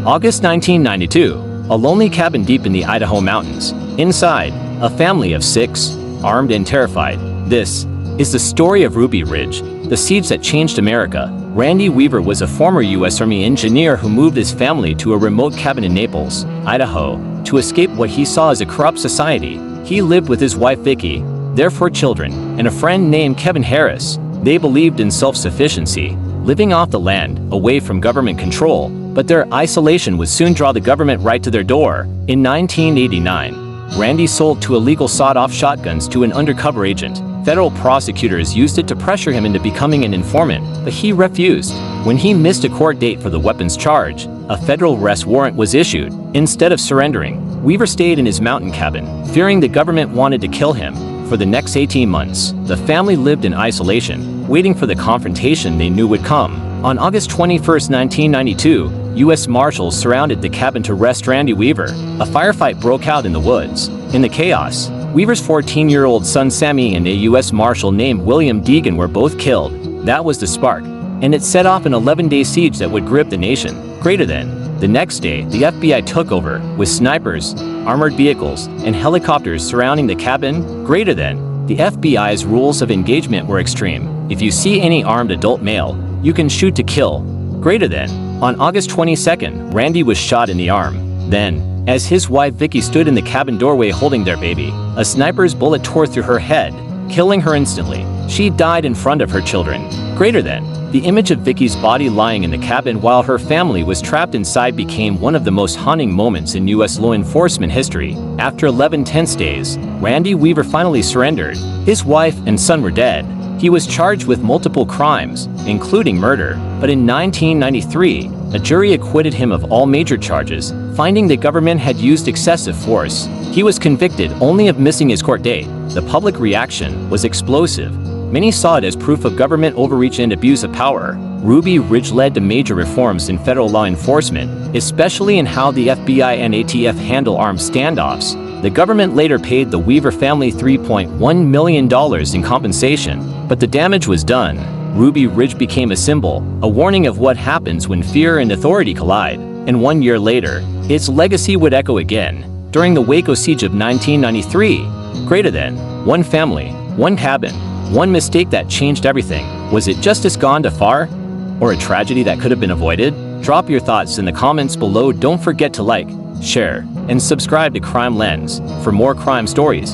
August 1992, a lonely cabin deep in the Idaho mountains. Inside, a family of 6, armed and terrified. This is the story of Ruby Ridge, the siege that changed America. Randy Weaver was a former U.S. Army engineer who moved his family to a remote cabin in Naples, Idaho, to escape what he saw as a corrupt society. He lived with his wife Vicki, their 4 children, and a friend named Kevin Harris. They believed in self-sufficiency, living off the land, away from government control, but their isolation would soon draw the government right to their door. In 1989, Randy sold 2 illegal sawed-off shotguns to an undercover agent. Federal prosecutors used it to pressure him into becoming an informant, but he refused. When he missed a court date for the weapons charge, a federal arrest warrant was issued. Instead of surrendering, Weaver stayed in his mountain cabin, fearing the government wanted to kill him. For the next 18 months, the family lived in isolation, waiting for the confrontation they knew would come. On August 21, 1992, U.S. Marshals surrounded the cabin to arrest Randy Weaver. A firefight broke out in the woods. In the chaos, Weaver's 14-year-old son Sammy and a U.S. Marshal named William Deegan were both killed. That was the spark, and it set off an 11-day siege that would grip the nation. Greater than. The next day, the FBI took over, with snipers, armored vehicles, and helicopters surrounding the cabin. Greater than. The FBI's rules of engagement were extreme. If you see any armed adult male, you can shoot to kill. Greater than. On August 22nd, Randy was shot in the arm. Then, as his wife Vicki stood in the cabin doorway holding their baby, a sniper's bullet tore through her head, killing her instantly. She died in front of her children. Greater than. The image of Vicki's body lying in the cabin while her family was trapped inside became one of the most haunting moments in U.S. law enforcement history. After 11 tense days, Randy Weaver finally surrendered. His wife and son were dead. He was charged with multiple crimes, including murder, but in 1993, a jury acquitted him of all major charges, finding the government had used excessive force. He was convicted only of missing his court date. The public reaction was explosive. Many saw it as proof of government overreach and abuse of power. Ruby Ridge led to major reforms in federal law enforcement, especially in how the FBI and ATF handle armed standoffs. The government later paid the Weaver family $3.1 million in compensation, but the damage was done. Ruby Ridge became a symbol, a warning of what happens when fear and authority collide. And 1 year later, its legacy would echo again. During the Waco siege of 1993, greater than. One family, one cabin, one mistake that changed everything. Was it justice gone too far? Or a tragedy that could have been avoided? Drop your thoughts in the comments below. Don't forget to like, share, and subscribe to Crime Lens for more crime stories.